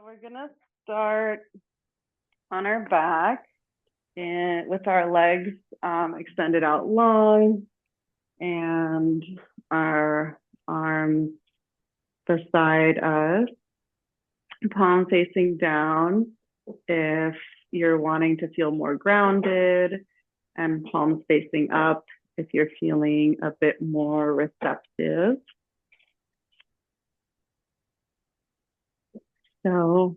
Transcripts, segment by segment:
We're gonna start on our back and with our legs extended out long and our arms beside us, palm facing down if you're wanting to feel more grounded, and palms facing up if you're feeling a bit more receptive. So,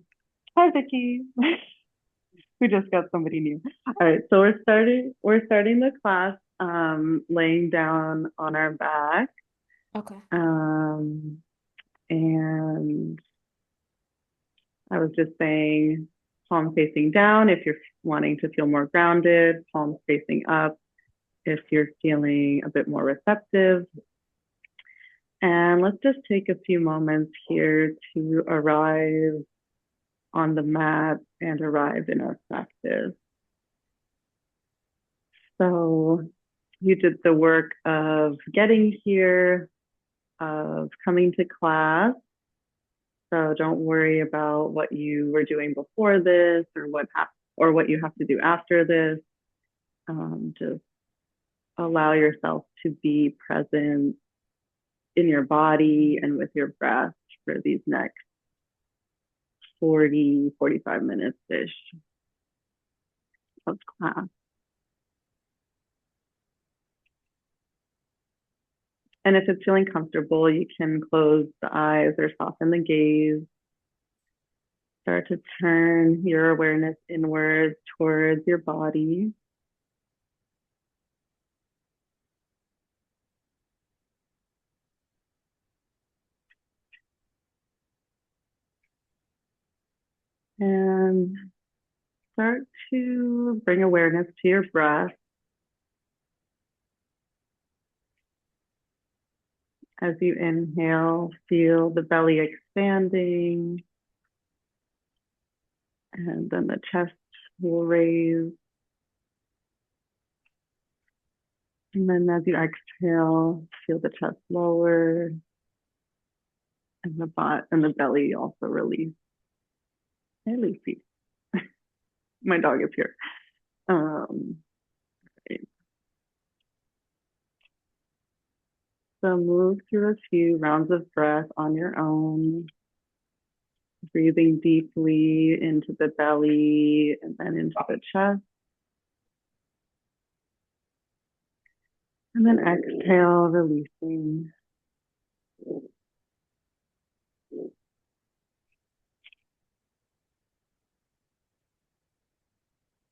hi Vicky. We just got somebody new. All right, so we're starting the class laying down on our back. Okay. And I was just saying palms facing down if you're wanting to feel more grounded, palms facing up if you're feeling a bit more receptive. And let's just take a few moments here to arrive on the mat and arrive in our practice. So you did the work of getting here, of coming to class. So don't worry about what you were doing before this or what you have to do after this. Just allow yourself to be present in your body and with your breath for these next 45 minutes-ish of class. And if it's feeling comfortable, you can close the eyes or soften the gaze. Start to turn your awareness inwards towards your body. And start to bring awareness to your breath. As you inhale, feel the belly expanding, and then the chest will raise. And then as you exhale, feel the chest lower and the butt and the belly also release. Hey, Lucy. My dog is here. Okay. So move through a few rounds of breath on your own, breathing deeply into the belly and then into the chest. And then exhale, releasing.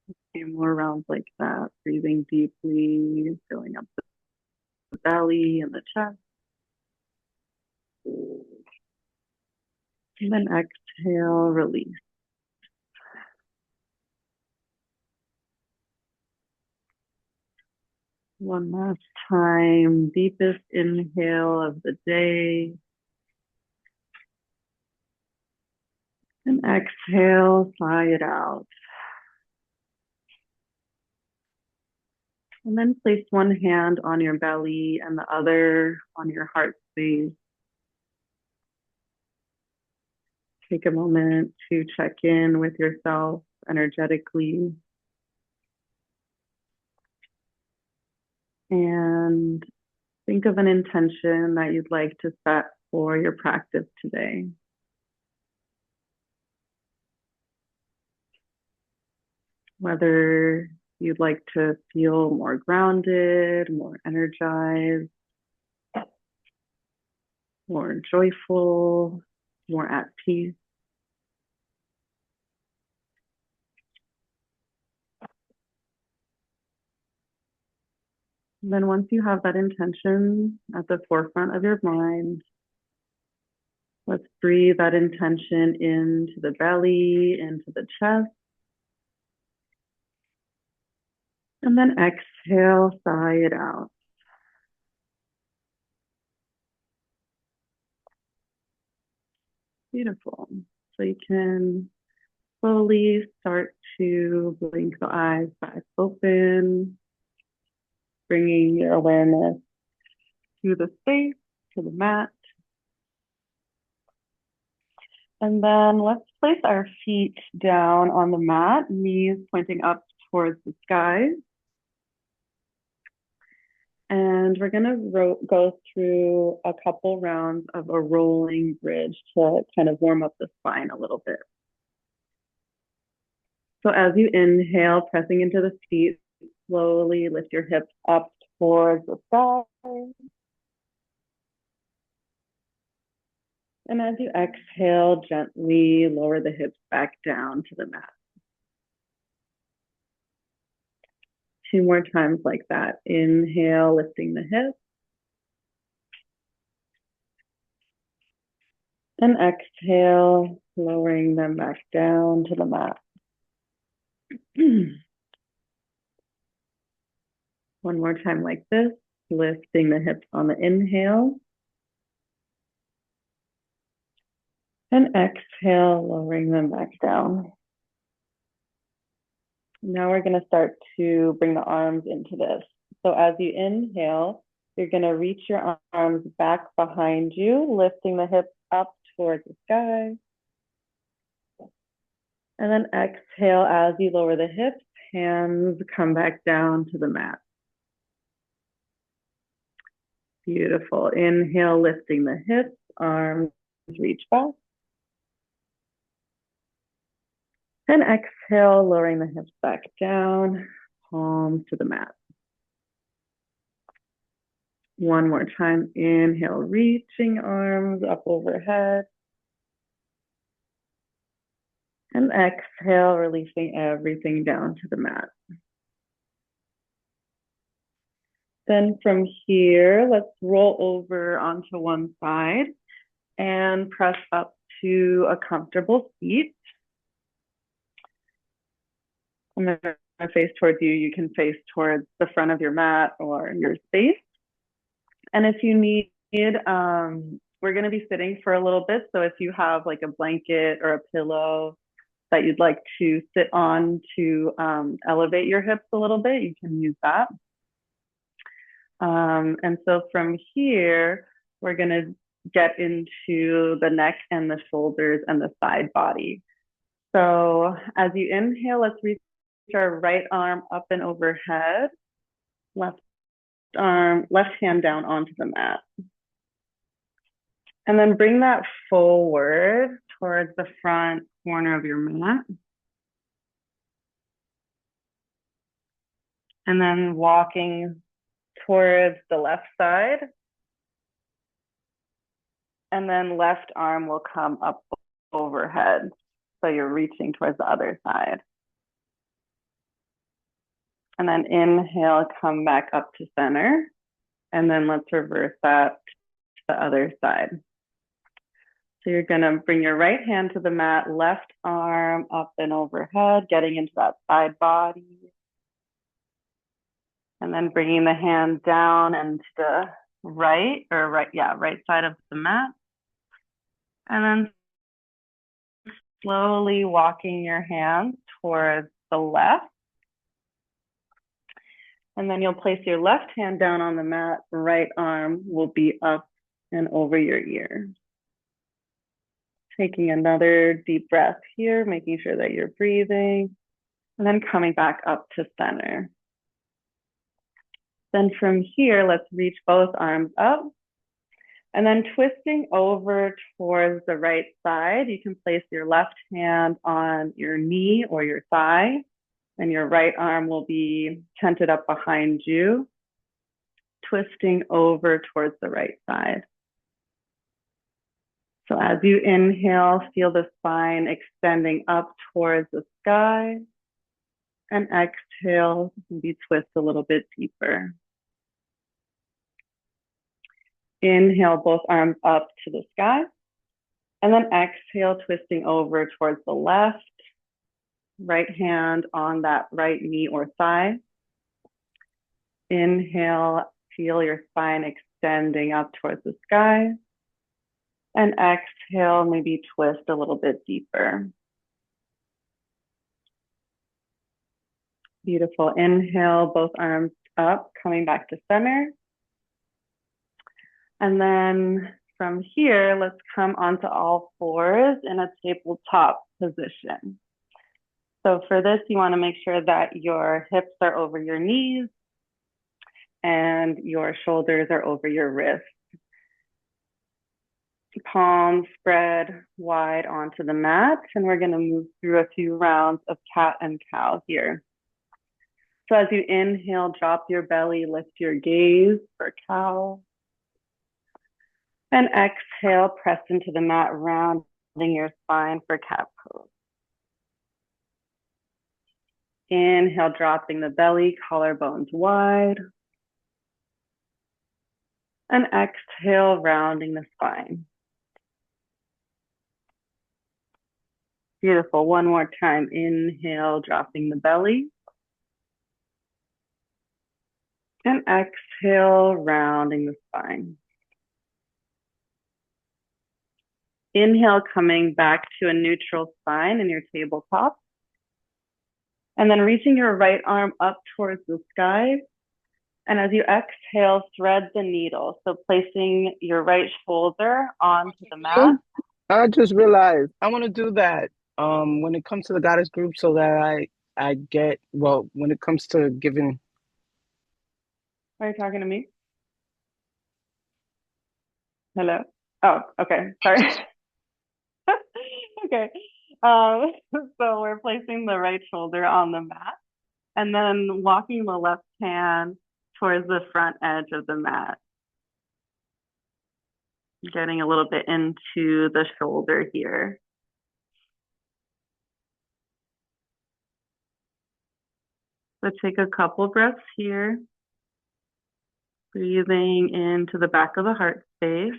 A few more rounds like that, breathing deeply, filling up the belly and the chest. And then exhale, release. One last time, deepest inhale of the day. And exhale, sigh it out. And then place one hand on your belly and the other on your heart space. Take a moment to check in with yourself energetically. And think of an intention that you'd like to set for your practice today. Whether you'd like to feel more grounded, more energized, more joyful, more at peace. And then once you have that intention at the forefront of your mind, let's breathe that intention into the belly, into the chest. And then exhale, sigh it out. Beautiful. So you can slowly start to blink the eyes back open, bringing your awareness to the space, to the mat. And then let's place our feet down on the mat, knees pointing up towards the sky. And we're going to go through a couple rounds of a rolling bridge to kind of warm up the spine a little bit. So as you inhale, pressing into the feet, slowly lift your hips up towards the sky. And as you exhale, gently lower the hips back down to the mat. 2 more times like that. Inhale, lifting the hips. And exhale, lowering them back down to the mat. One more time like this, lifting the hips on the inhale. And exhale, lowering them back down. Now we're going to start to bring the arms into this. So as you inhale, you're going to reach your arms back behind you, lifting the hips up towards the sky. And then exhale as you lower the hips, hands come back down to the mat. Beautiful. Inhale, lifting the hips, arms reach back. And exhale, lowering the hips back down, palms to the mat. One more time. Inhale, reaching arms up overhead. And exhale, releasing everything down to the mat. Then from here, let's roll over onto one side and press up to a comfortable seat. I'm going to face towards you. You can face towards the front of your mat or your space. And if you need, we're going to be sitting for a little bit. So if you have like a blanket or a pillow that you'd like to sit on to elevate your hips a little bit, you can use that. And so from here, we're going to get into the neck and the shoulders and the side body. So as you inhale, let's reach our right arm up and overhead, left hand down onto the mat. And then bring that forward towards the front corner of your mat. And then walking towards the left side. And then left arm will come up overhead. So you're reaching towards the other side. And then inhale, come back up to center. And then let's reverse that to the other side. So you're going to bring your right hand to the mat, left arm up and overhead, getting into that side body. And then bringing the hand down and to the right side of the mat. And then slowly walking your hands towards the left. And then you'll place your left hand down on the mat, right arm will be up and over your ear. Taking another deep breath here, making sure that you're breathing, and then coming back up to center. Then from here, let's reach both arms up, and then twisting over towards the right side, you can place your left hand on your knee or your thigh, and your right arm will be tented up behind you, twisting over towards the right side. So as you inhale, feel the spine extending up towards the sky, and exhale, maybe twist a little bit deeper. Inhale, both arms up to the sky, and then exhale, twisting over towards the left, right hand on that right knee or thigh. Inhale, feel your spine extending up towards the sky. And exhale, maybe twist a little bit deeper. Beautiful. Inhale, both arms up, coming back to center. And then from here, let's come onto all fours in a tabletop position. So for this, you want to make sure that your hips are over your knees and your shoulders are over your wrists. Palms spread wide onto the mat, and we're going to move through a few rounds of cat and cow here. So as you inhale, drop your belly, lift your gaze for cow. And exhale, press into the mat, rounding your spine for cat pose. Inhale, dropping the belly, collarbones wide. And exhale, rounding the spine. Beautiful. One more time. Inhale, dropping the belly. And exhale, rounding the spine. Inhale, coming back to a neutral spine in your tabletop. And then reaching your right arm up towards the sky. And as you exhale, thread the needle. So placing your right shoulder onto the mat. I just realized I want to do that when it comes to the goddess group so that I get well when it comes to giving. Are you talking to me? Hello? Oh, okay. Sorry. Okay. Um, so we're placing the right shoulder on the mat and then walking the left hand towards the front edge of the mat. Getting a little bit into the shoulder here. So take a couple breaths here. Breathing into the back of the heart space.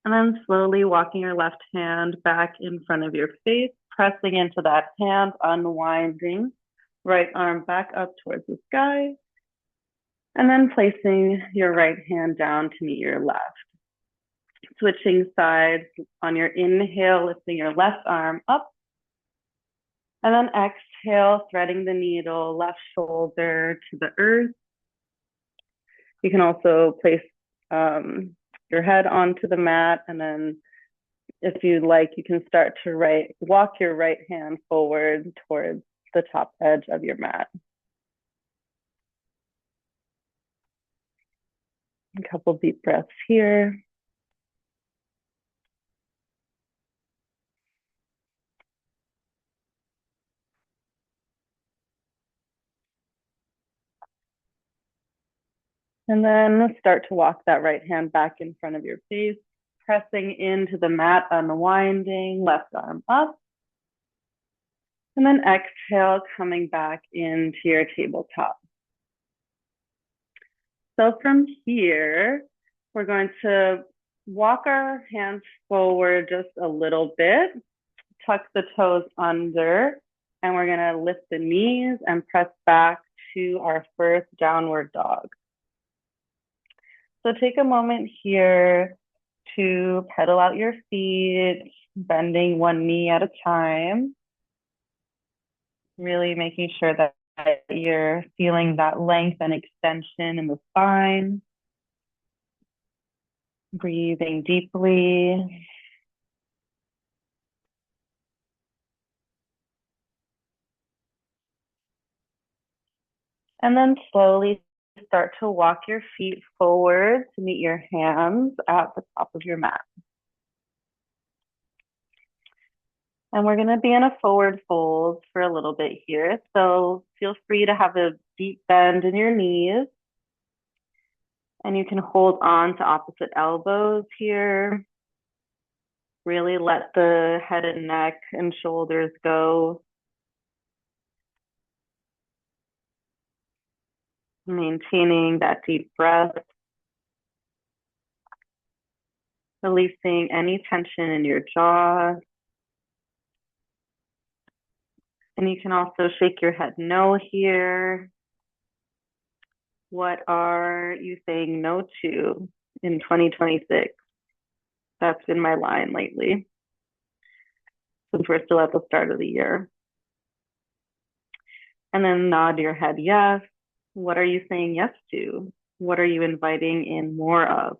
And then slowly walking your left hand back in front of your face, pressing into that hand, unwinding. Right arm back up towards the sky. And then placing your right hand down to meet your left. Switching sides on your inhale, lifting your left arm up. And then exhale, threading the needle, left shoulder to the earth. You can also place your head onto the mat, and then if you'd like, you can start to walk your right hand forward towards the top edge of your mat. A couple deep breaths here. And then start to walk that right hand back in front of your face, pressing into the mat, unwinding, left arm up. And then exhale, coming back into your tabletop. So from here, we're going to walk our hands forward just a little bit, tuck the toes under, and we're going to lift the knees and press back to our first downward dog. So take a moment here to pedal out your feet, bending one knee at a time. Really making sure that you're feeling that length and extension in the spine. Breathing deeply. And then slowly start to walk your feet forward to meet your hands at the top of your mat. And we're going to be in a forward fold for a little bit here. So feel free to have a deep bend in your knees. And you can hold on to opposite elbows here. Really let the head and neck and shoulders go. Maintaining that deep breath. Releasing any tension in your jaw. And you can also shake your head no here. What are you saying no to in 2026? That's been my line lately, since we're still at the start of the year. And then nod your head yes. What are you saying yes to? What are you inviting in more of?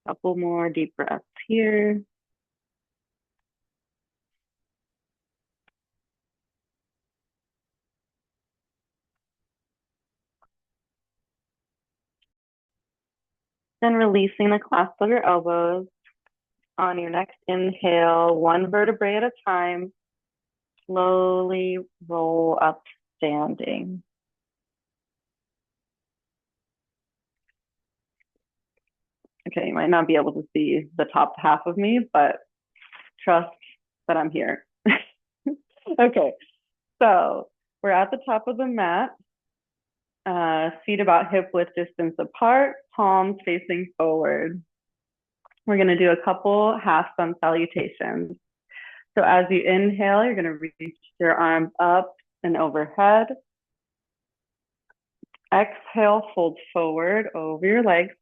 Couple more deep breaths here. Then releasing the clasp of your elbows. On your next inhale, one vertebrae at a time, slowly roll up standing. Okay, you might not be able to see the top half of me, but trust that I'm here. Okay, so we're at the top of the mat, feet about hip width distance apart, palms facing forward. We're going to do a couple half sun salutations. So as you inhale, you're going to reach your arms up and overhead. Exhale, fold forward over your legs.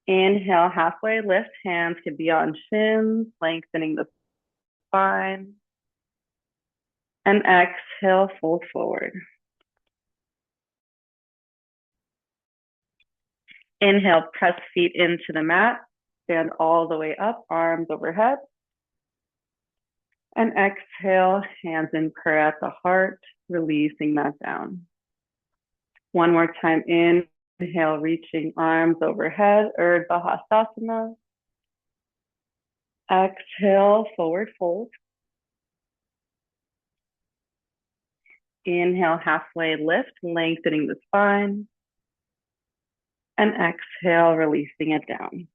Inhale, halfway lift, hands could be on shins, lengthening the spine. And exhale, fold forward. Inhale, press feet into the mat, stand all the way up, arms overhead. And exhale, hands in prayer at the heart, releasing that down. One more time, inhale, reaching arms overhead, Urdhva Hastasana. Exhale, forward fold. Inhale, halfway lift, lengthening the spine. And exhale, releasing it down.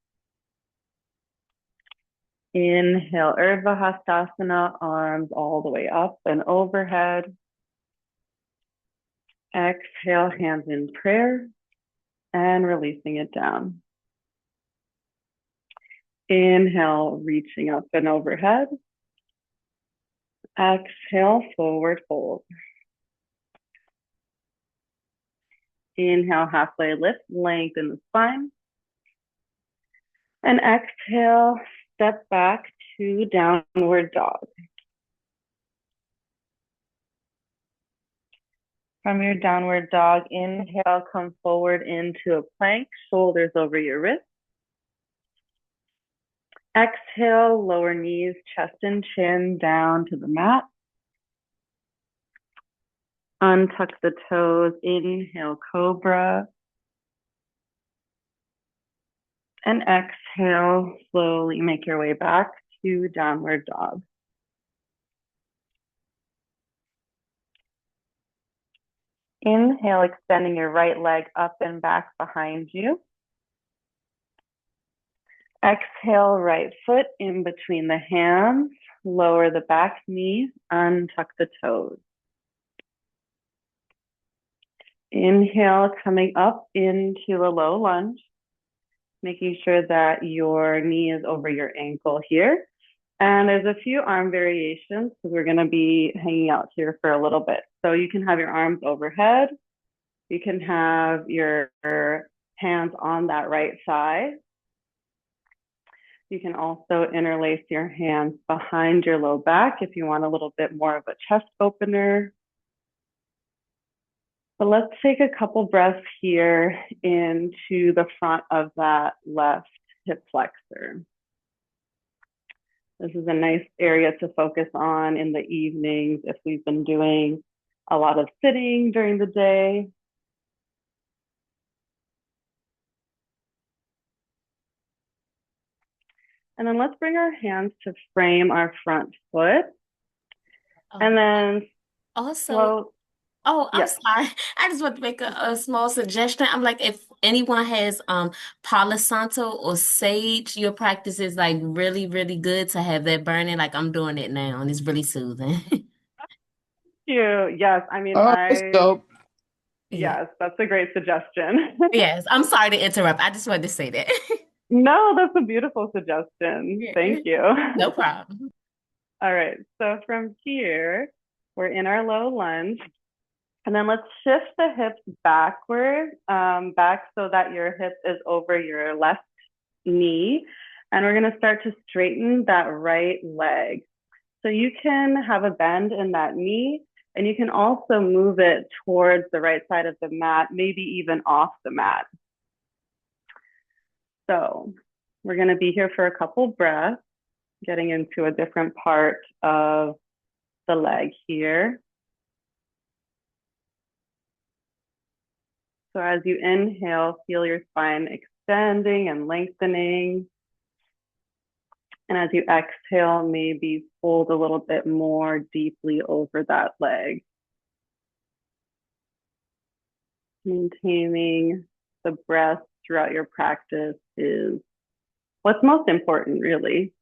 Inhale, Urdhva Hastasana, arms all the way up and overhead. Exhale, hands in prayer and releasing it down. Inhale, reaching up and overhead. Exhale, forward fold. Inhale, halfway lift, lengthen the spine. And exhale, step back to downward dog. From your downward dog, inhale, come forward into a plank, shoulders over your wrist. Exhale, lower knees, chest and chin down to the mat. Untuck the toes, inhale, cobra. And exhale, slowly make your way back to downward dog. Inhale, extending your right leg up and back behind you. Exhale, right foot in between the hands. Lower the back knee, untuck the toes. Inhale, coming up into a low lunge, making sure that your knee is over your ankle here. And there's a few arm variations because we're going to be hanging out here for a little bit. So you can have your arms overhead. You can have your hands on that right side. You can also interlace your hands behind your low back if you want a little bit more of a chest opener. But let's take a couple breaths here into the front of that left hip flexor. This is a nice area to focus on in the evenings if we've been doing a lot of sitting during the day. And then let's bring our hands to frame our front foot. And then Also, slow. I'm Yes. sorry. I just want to make a small suggestion. I'm like, if anyone has Palo Santo or sage, your practice is like really, really good to have that burning. Like I'm doing it now, and it's really soothing. Yes, I mean, Oh, that's dope. Yeah. yes, that's a great suggestion. Yes. I'm sorry to interrupt. I just wanted to say that. No, that's a beautiful suggestion. Yeah. Thank you. No problem. All right, so from here, we're in our low lunge. And then let's shift the hips backward, back so that your hip is over your left knee, and we're going to start to straighten that right leg. So you can have a bend in that knee, and you can also move it towards the right side of the mat, maybe even off the mat. So we're going to be here for a couple breaths, getting into a different part of the leg here. So as you inhale, feel your spine extending and lengthening. And as you exhale, maybe fold a little bit more deeply over that leg. Maintaining the breath throughout your practice is what's most important, really.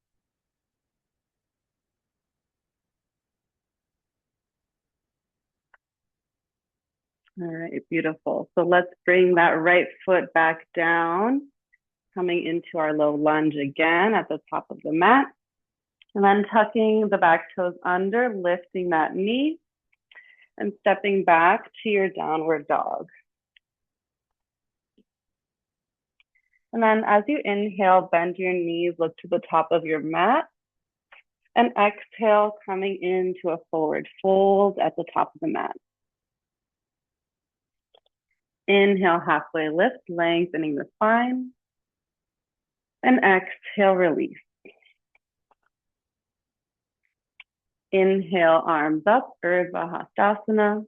All right, beautiful. So let's bring that right foot back down, coming into our low lunge again at the top of the mat. And then tucking the back toes under, lifting that knee, and stepping back to your downward dog. And then as you inhale, bend your knees, look to the top of your mat, and exhale, coming into a forward fold at the top of the mat. Inhale, halfway lift, lengthening the spine, and exhale, release. Inhale, arms up, Urdhva Hastasana.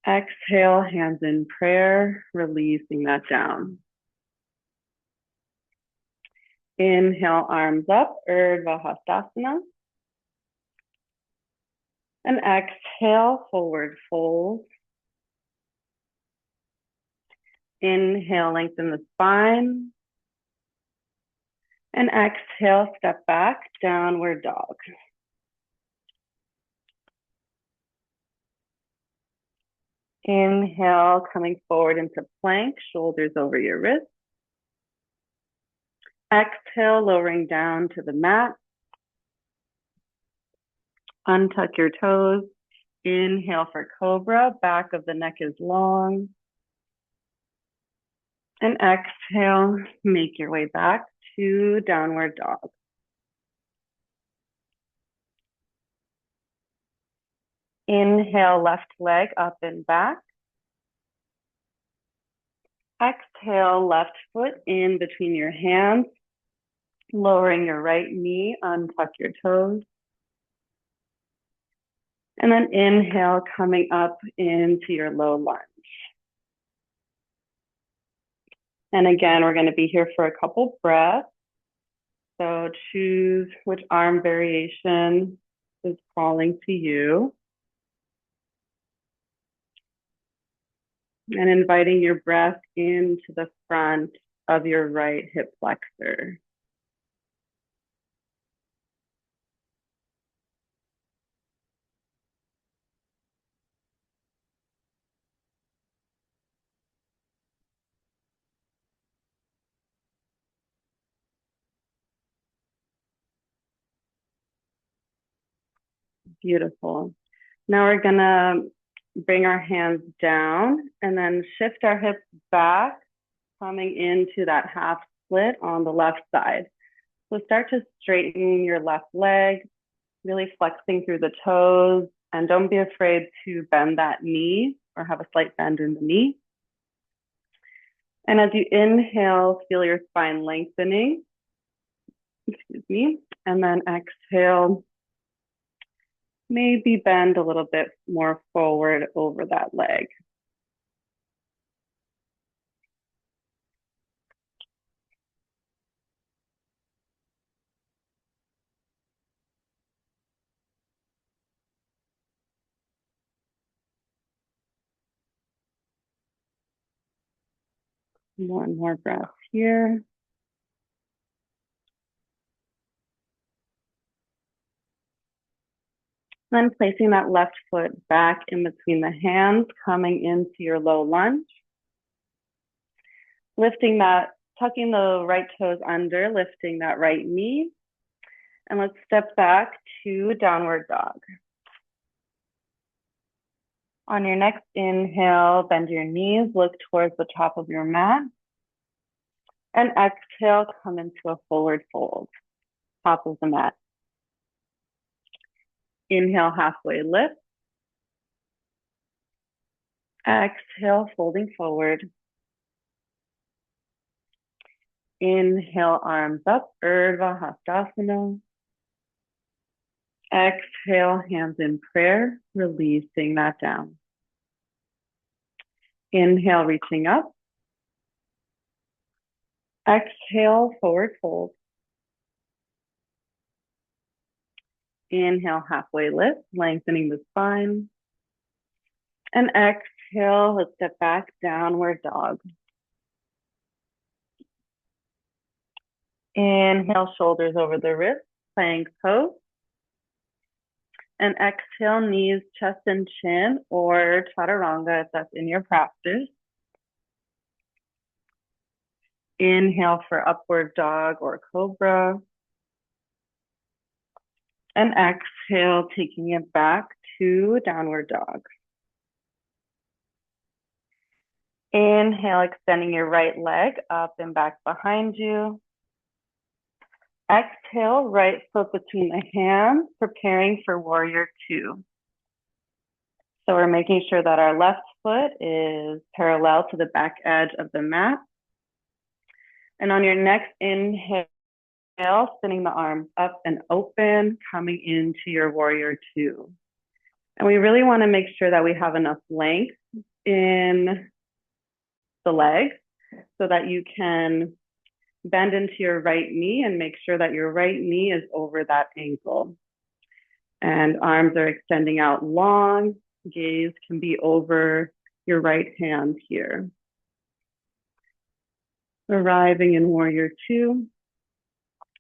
Exhale, hands in prayer, releasing that down. Inhale, arms up, Urdhva Hastasana. And exhale, forward fold. Inhale, lengthen the spine. And exhale, step back, downward dog. Inhale, coming forward into plank, shoulders over your wrists. Exhale, lowering down to the mat. Untuck your toes. Inhale for cobra, back of the neck is long. And exhale, make your way back to downward dog. Inhale, left leg up and back. Exhale, left foot in between your hands, lowering your right knee, untuck your toes. And then inhale, coming up into your low lunge. And again, we're going to be here for a couple breaths. So choose which arm variation is calling to you. And inviting your breath into the front of your right hip flexor. Beautiful. Now we're gonna bring our hands down and then shift our hips back, coming into that half split on the left side. So start to straighten your left leg, really flexing through the toes, and don't be afraid to bend that knee or have a slight bend in the knee. And as you inhale, feel your spine lengthening, excuse me, and then exhale, maybe bend a little bit more forward over that leg. One more breath here. Then placing that left foot back in between the hands, coming into your low lunge. Lifting that, tucking the right toes under, lifting that right knee. And let's step back to downward dog. On your next inhale, bend your knees, look towards the top of your mat. And exhale, come into a forward fold, top of the mat. Inhale, halfway lift. Exhale, folding forward. Inhale, arms up, Urdhva Hastasana. Exhale, hands in prayer, releasing that down. Inhale, reaching up. Exhale, forward fold. Inhale, halfway lift, lengthening the spine. And exhale, let's step back, downward dog. Inhale, shoulders over the wrists, plank pose. And exhale, knees, chest, and chin, or chaturanga if that's in your practice. Inhale for upward dog or cobra. And exhale, taking it back to downward dog. Inhale, extending your right leg up and back behind you. Exhale, right foot between the hands, preparing for warrior two. So we're making sure that our left foot is parallel to the back edge of the mat. And on your next inhale, spinning the arms up and open, coming into your warrior two. And we really want to make sure that we have enough length in the legs so that you can bend into your right knee and make sure that your right knee is over that ankle. And arms are extending out long. Gaze can be over your right hand here. Arriving in warrior two.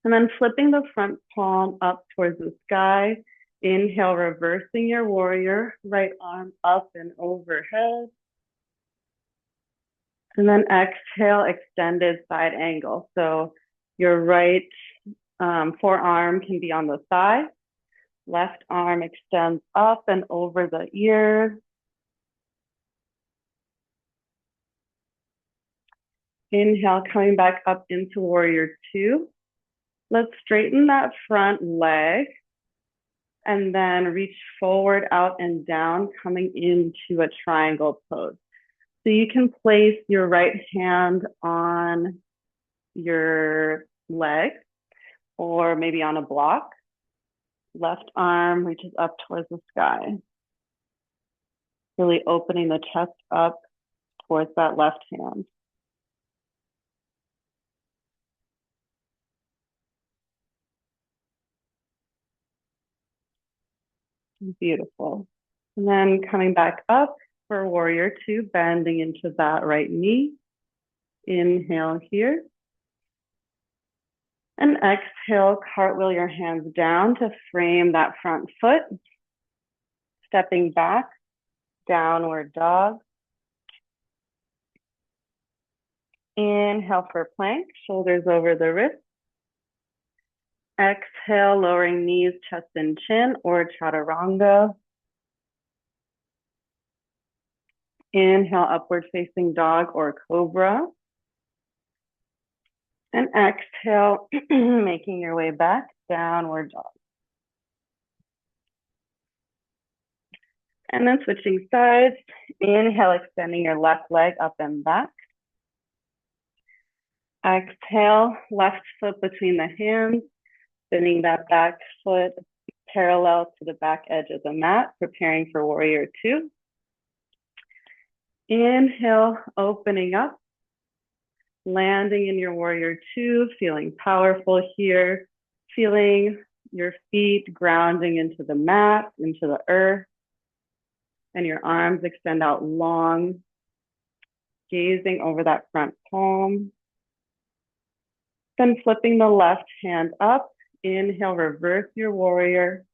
And then flipping the front palm up towards the sky. Inhale, reversing your warrior, right arm up and overhead. And then exhale, extended side angle. So your right forearm can be on the thigh. Left arm extends up and over the ear. Inhale, coming back up into warrior two. Let's straighten that front leg and then reach forward, out, and down, coming into a triangle pose. So you can place your right hand on your leg or maybe on a block. Left arm reaches up towards the sky. Really opening the chest up towards that left hand. Beautiful. And then coming back up for warrior two, bending into that right knee. Inhale here. And exhale, cartwheel your hands down to frame that front foot. Stepping back, downward dog. Inhale for plank, shoulders over the wrist. Exhale, lowering knees, chest, and chin, or chaturanga. Inhale, upward facing dog or cobra. And exhale, making your way back, downward dog. And then switching sides. Inhale, extending your left leg up and back. Exhale, left foot between the hands, spinning that back foot parallel to the back edge of the mat, preparing for warrior two. Inhale, opening up, landing in your warrior two, feeling powerful here, feeling your feet grounding into the mat, into the earth, and your arms extend out long, gazing over that front palm. Then flipping the left hand up, inhale, reverse your warrior,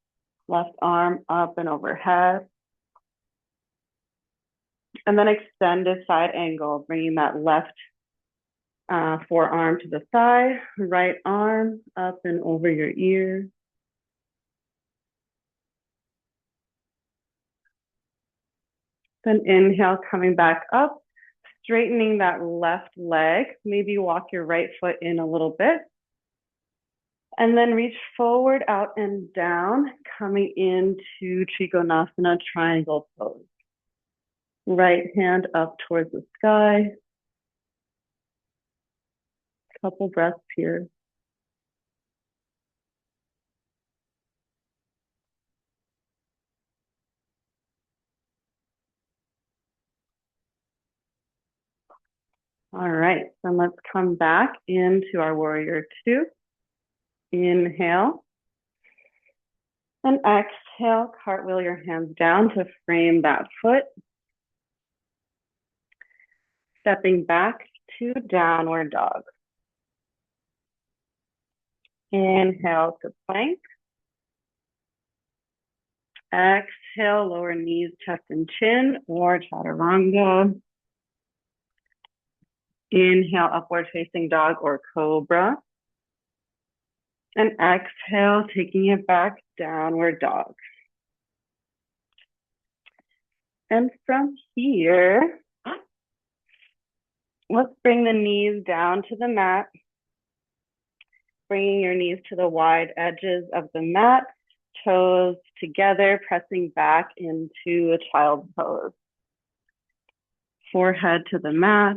left arm up and overhead. And then extended side angle, bringing that left forearm to the thigh, right arm up and over your ear. Then inhale, coming back up, straightening that left leg. Maybe walk your right foot in a little bit. And then reach forward, out and down, coming into Trikonasana triangle pose. Right hand up towards the sky. Couple breaths here. All right, then let's come back into our warrior two. Inhale. And exhale, cartwheel your hands down to frame that foot. Stepping back to downward dog. Inhale to plank. Exhale, lower knees, chest and chin, or chaturanga. Inhale, upward facing dog or cobra. And exhale, taking it back, downward dog. And from here, let's bring the knees down to the mat. Bringing your knees to the wide edges of the mat, toes together, pressing back into a child's pose. Forehead to the mat.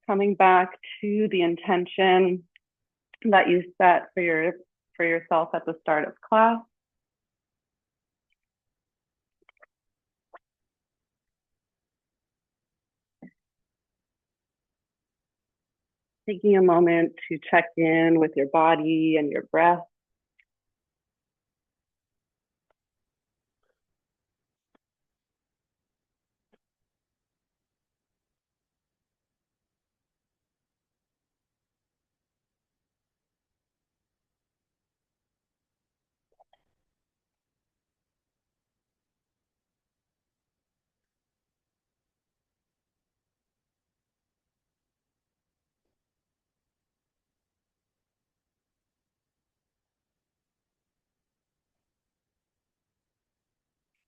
Coming back to the intention that you set for yourself at the start of class. Taking a moment to check in with your body and your breath.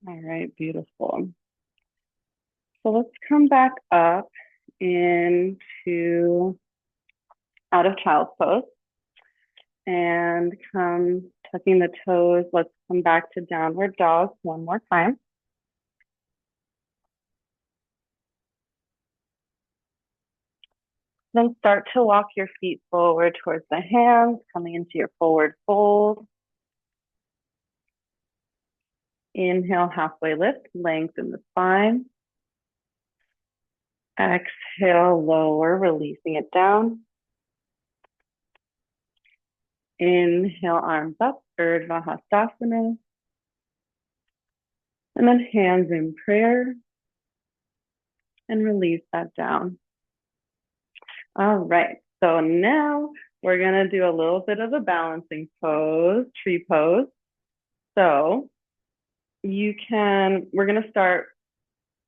All right, beautiful. So let's come back up into out of child's pose and come tucking the toes. Let's come back to downward dog one more time. Then start to walk your feet forward towards the hands, coming into your forward fold. Inhale, halfway lift, lengthen the spine. Exhale, lower, releasing it down. Inhale, arms up, Urdhva Hastasana. And then hands in prayer. And release that down. All right, so now we're gonna do a little bit of a balancing pose, tree pose. So we're gonna start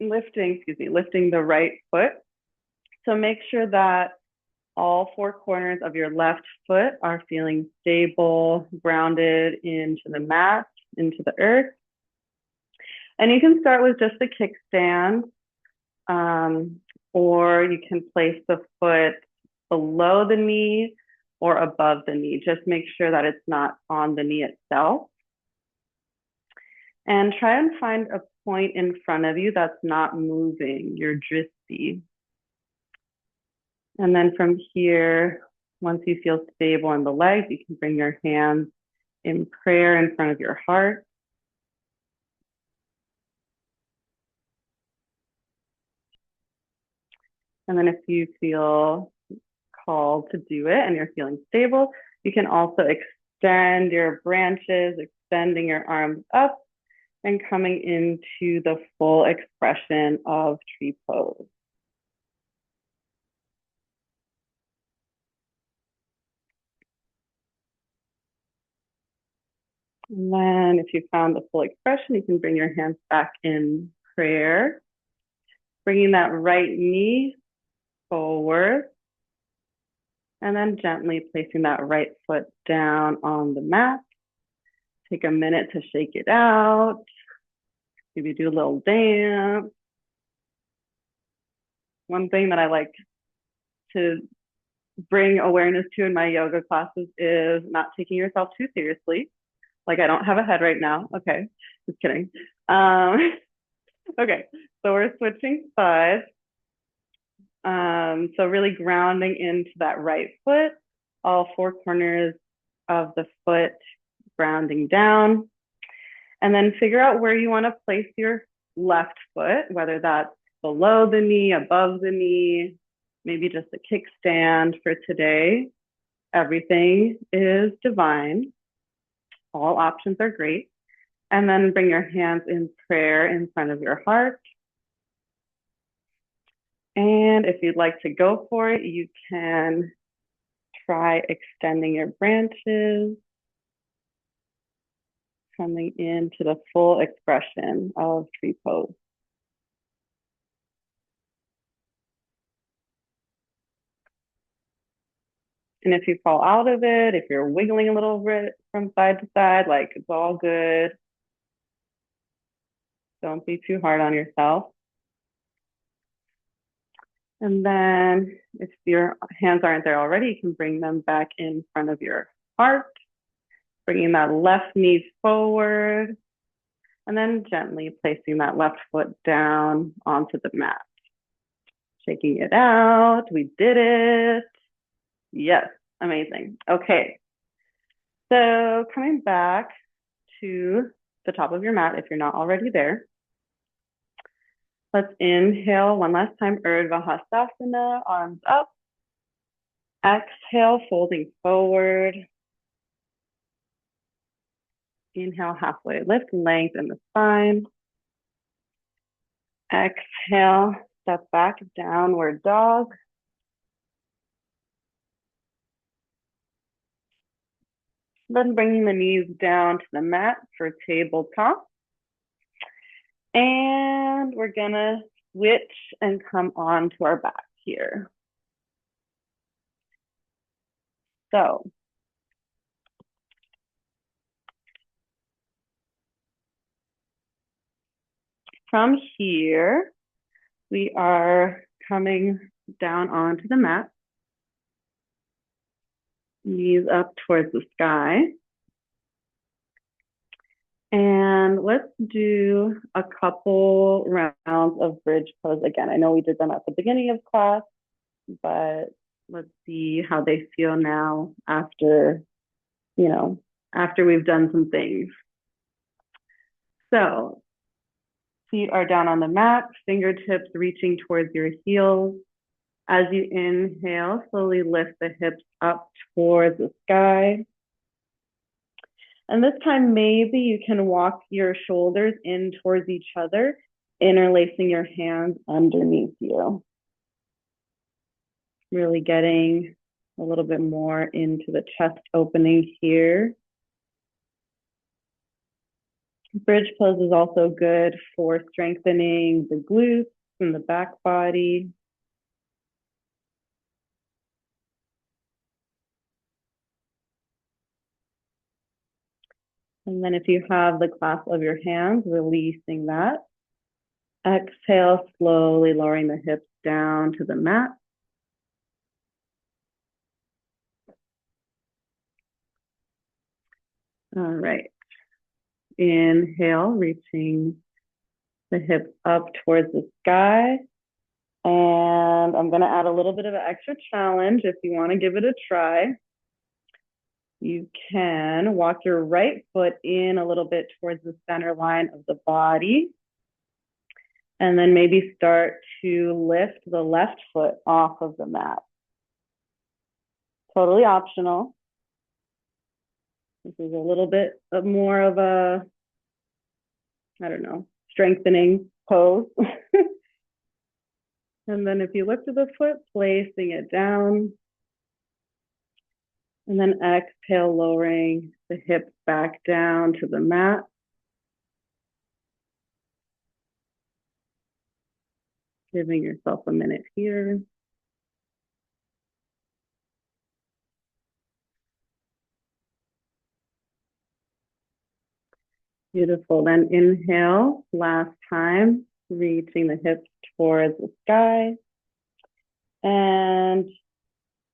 lifting the right foot. So make sure that all four corners of your left foot are feeling stable, grounded into the mat, into the earth. And you can start with just a kickstand, or you can place the foot below the knee or above the knee. Just make sure that it's not on the knee itself. And try and find a point in front of you that's not moving, your drishti. And then from here, once you feel stable in the legs, you can bring your hands in prayer in front of your heart. And then if you feel called to do it and you're feeling stable, you can also extend your branches, extending your arms up and coming into the full expression of tree pose. And then if you found the full expression, you can bring your hands back in prayer, bringing that right knee forward, and then gently placing that right foot down on the mat. Take a minute to shake it out. Maybe do a little dance. One thing that I like to bring awareness to in my yoga classes is not taking yourself too seriously. Like I don't have a head right now. Okay, just kidding. Okay, so we're switching sides. So really grounding into that right foot, all four corners of the foot grounding down. And then figure out where you want to place your left foot, whether that's below the knee, above the knee, maybe just a kickstand for today. Everything is divine. All options are great. And then bring your hands in prayer in front of your heart. And if you'd like to go for it, you can try extending your branches, coming into the full expression of tree pose. And if you fall out of it, if you're wiggling a little bit from side to side, like it's all good. Don't be too hard on yourself. And then if your hands aren't there already, you can bring them back in front of your heart, bringing that left knee forward, and then gently placing that left foot down onto the mat. Shaking it out. We did it. Yes, amazing. Okay. So coming back to the top of your mat, if you're not already there, let's inhale one last time, Urdhva Hastasana, arms up. Exhale, folding forward. Inhale, halfway lift, lengthen the spine. Exhale, step back, downward dog. Then bringing the knees down to the mat for tabletop. And we're gonna switch and come on to our back here. So from here, we are coming down onto the mat. Knees up towards the sky. And let's do a couple rounds of bridge pose again. I know we did them at the beginning of class, but let's see how they feel now after, after we've done some things. So feet are down on the mat, fingertips reaching towards your heels. As you inhale, slowly lift the hips up towards the sky. And this time, maybe you can walk your shoulders in towards each other, interlacing your hands underneath you. Really getting a little bit more into the chest opening here. Bridge pose is also good for strengthening the glutes and the back body. And then if you have the clasp of your hands, releasing that. Exhale, slowly lowering the hips down to the mat. All right. Inhale, reaching the hips up towards the sky. And I'm going to add a little bit of an extra challenge if you want to give it a try. You can walk your right foot in a little bit towards the center line of the body. And then maybe start to lift the left foot off of the mat. Totally optional. This is a little bit more of a, strengthening pose. And then if you lifted the foot, placing it down. And then exhale, lowering the hips back down to the mat. Giving yourself a minute here. Beautiful. Then inhale, last time, reaching the hips towards the sky. And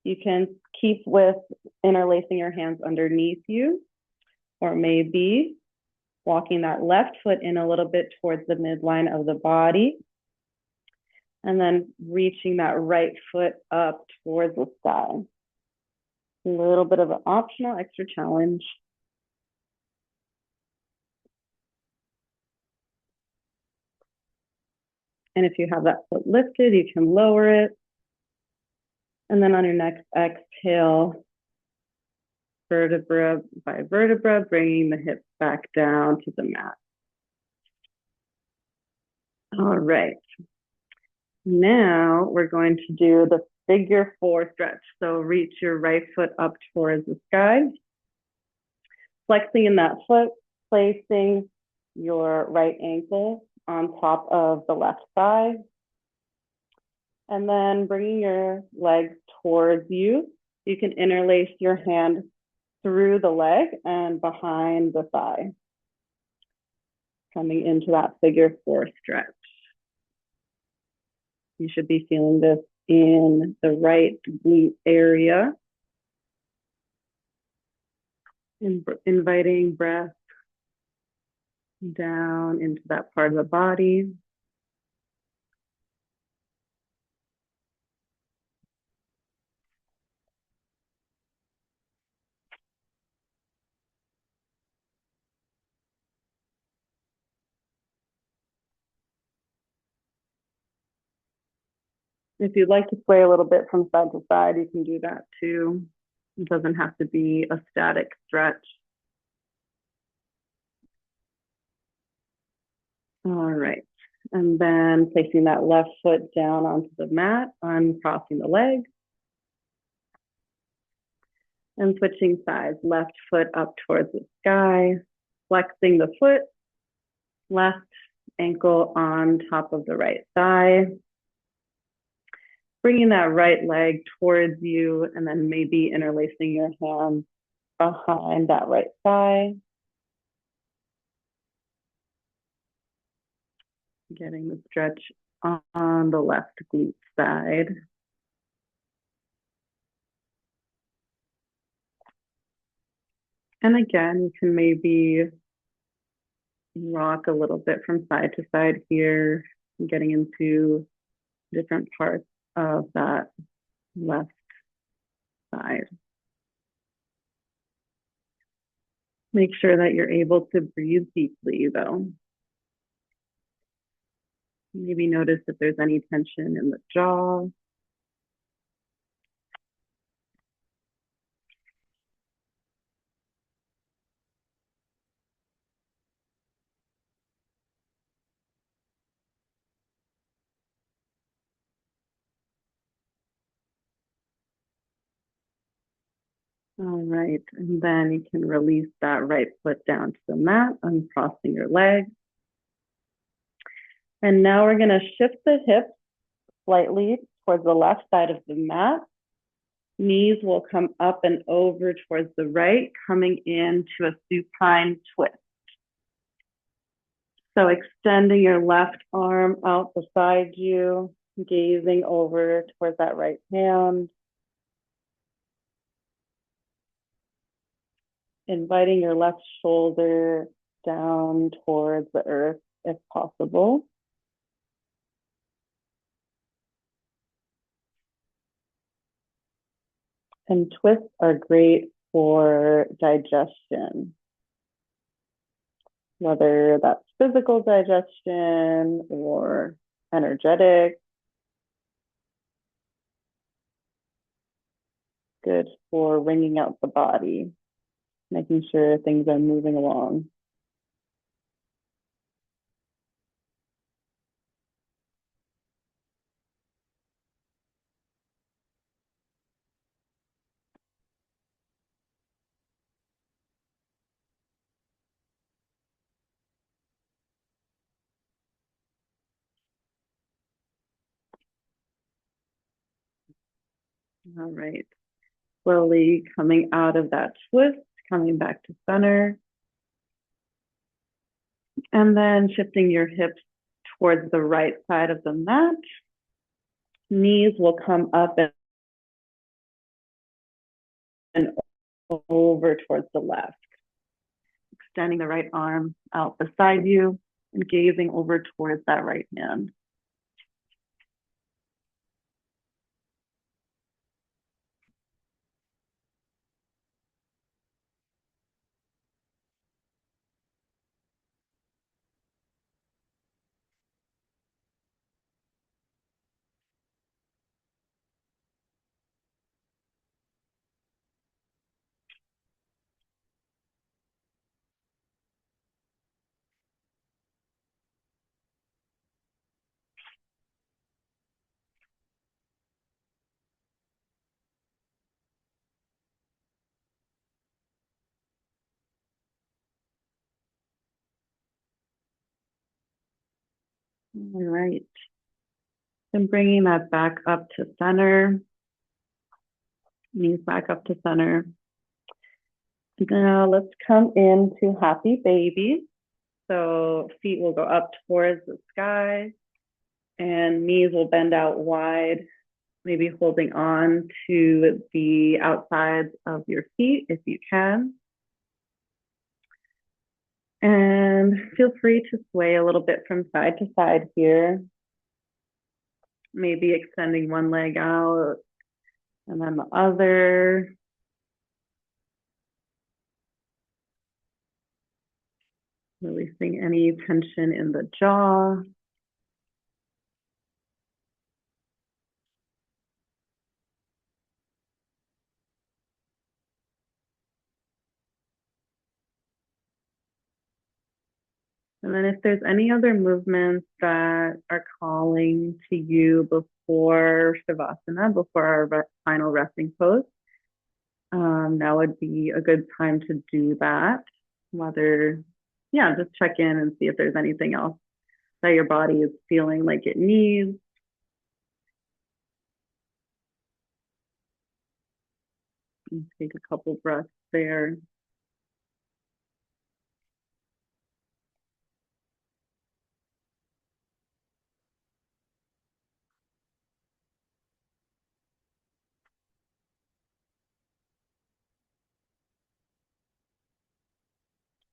you can keep with interlacing your hands underneath you, or maybe walking that left foot in a little bit towards the midline of the body. And then reaching that right foot up towards the sky. A little bit of an optional extra challenge. And if you have that foot lifted, you can lower it. And then on your next exhale, vertebra by vertebra, bringing the hips back down to the mat. All right. Now we're going to do the figure four stretch. So reach your right foot up towards the sky, flexing in that foot, placing your right ankle on top of the left thigh, and then bringing your legs towards you. You can interlace your hand through the leg and behind the thigh, coming into that figure four stretch. You should be feeling this in the right glute area. Inviting breath down into that part of the body. If you'd like to sway a little bit from side to side, you can do that too. It doesn't have to be a static stretch. All right. And then placing that left foot down onto the mat, uncrossing the legs. And switching sides, left foot up towards the sky, flexing the foot, left ankle on top of the right thigh. Bringing that right leg towards you, and then maybe interlacing your hands behind that right thigh. Getting the stretch on the left glute side. And again, you can maybe rock a little bit from side to side here, getting into different parts of that left side. Make sure that you're able to breathe deeply though. Maybe notice if there's any tension in the jaw. All right, and then you can release that right foot down to the mat, uncrossing your leg. And now we're gonna shift the hips slightly towards the left side of the mat. Knees will come up and over towards the right, coming into a supine twist. So extending your left arm out beside you, gazing over towards that right hand. Inviting your left shoulder down towards the earth if possible. And twists are great for digestion, whether that's physical digestion or energetic. Good for wringing out the body, making sure things are moving along. All right. Slowly coming out of that twist, coming back to center. And then shifting your hips towards the right side of the mat. Knees will come up and over towards the left. Extending the right arm out beside you and gazing over towards that right hand. All right. And bringing that back up to center. Knees back up to center. Now let's come into happy baby. So feet will go up towards the sky and knees will bend out wide, maybe holding on to the outsides of your feet if you can. And feel free to sway a little bit from side to side here. Maybe extending one leg out and then the other. Releasing any tension in the jaw. And then if there's any other movements that are calling to you before Shavasana, before our final resting pose, now would be a good time to do that. Just check in and see if there's anything else that your body is feeling like it needs. And take a couple breaths there.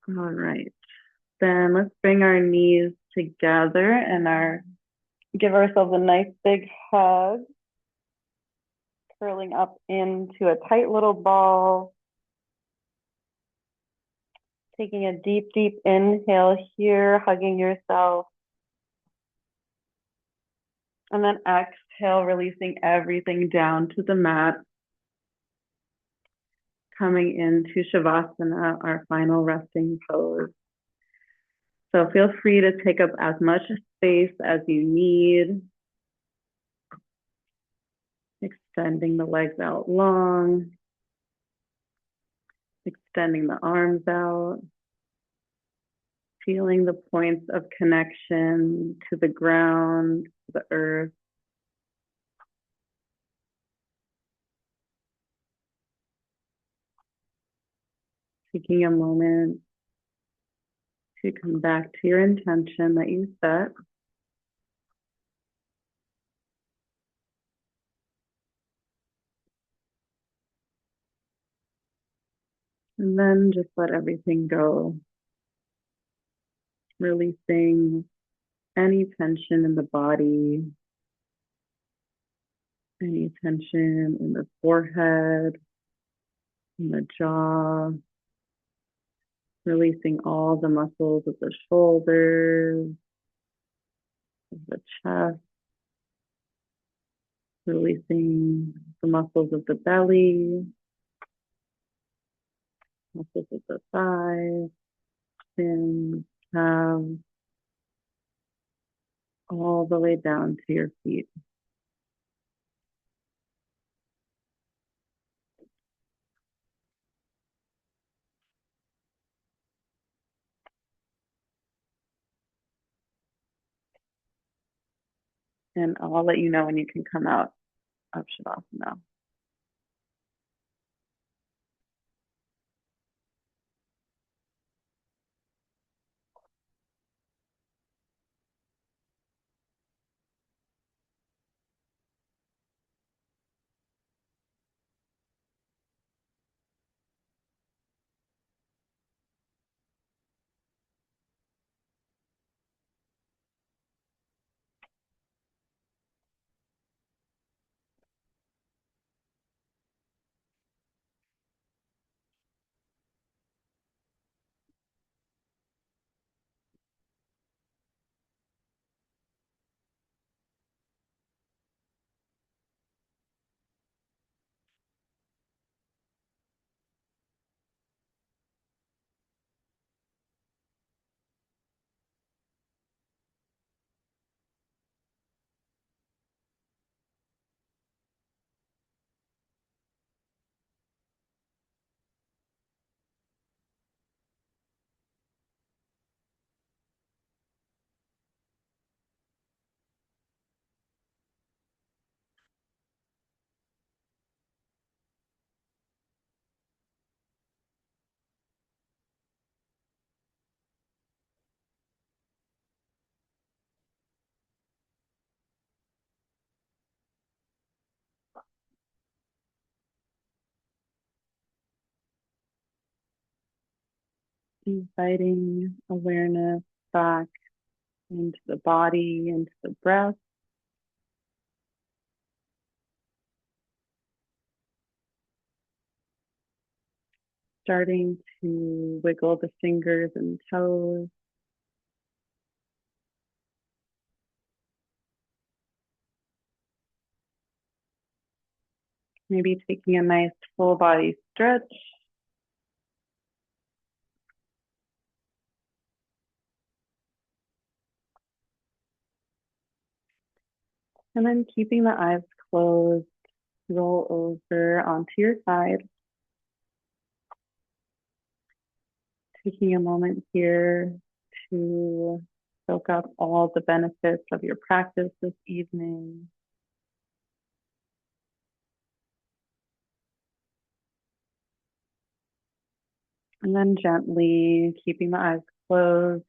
All right. Then let's bring our knees together and give ourselves a nice big hug, curling up into a tight little ball. Taking a deep, deep inhale here, hugging yourself. And then exhale, releasing everything down to the mat. Coming into Shavasana, our final resting pose. So feel free to take up as much space as you need. Extending the legs out long. Extending the arms out. Feeling the points of connection to the ground, to the earth. Taking a moment to come back to your intention that you set. And then just let everything go, releasing any tension in the body, any tension in the forehead, in the jaw, releasing all the muscles of the shoulders, of the chest, releasing the muscles of the belly, muscles of the thighs, shins, calves, all the way down to your feet. And I'll let you know when you can come out of Shavasana. Inviting awareness back into the body, into the breath. Starting to wiggle the fingers and toes. Maybe taking a nice full body stretch. And then keeping the eyes closed, roll over onto your side. Taking a moment here to soak up all the benefits of your practice this evening. And then gently, keeping the eyes closed,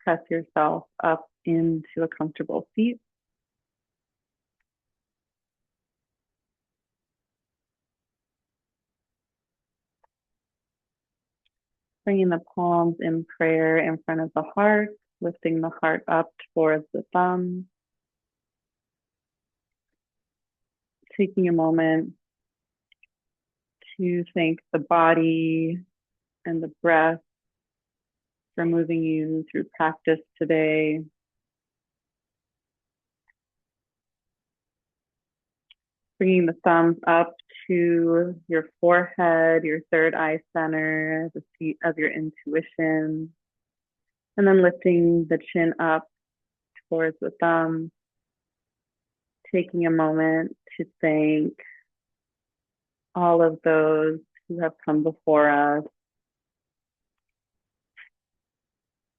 press yourself up into a comfortable seat. Bringing the palms in prayer in front of the heart, lifting the heart up towards the thumb. Taking a moment to thank the body and the breath for moving you through practice today. Bringing the thumbs up to your forehead, your third eye center, the seat of your intuition. And then lifting the chin up towards the thumb. Taking a moment to thank all of those who have come before us,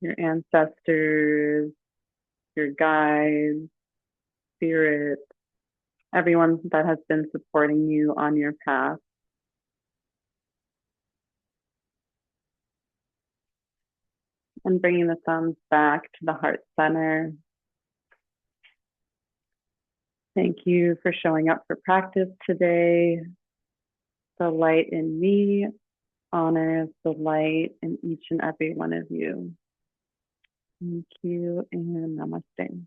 your ancestors, your guides, spirit, everyone that has been supporting you on your path. And bringing the thumbs back to the heart center. Thank you for showing up for practice today. The light in me honors the light in each and every one of you. Thank you and namaste.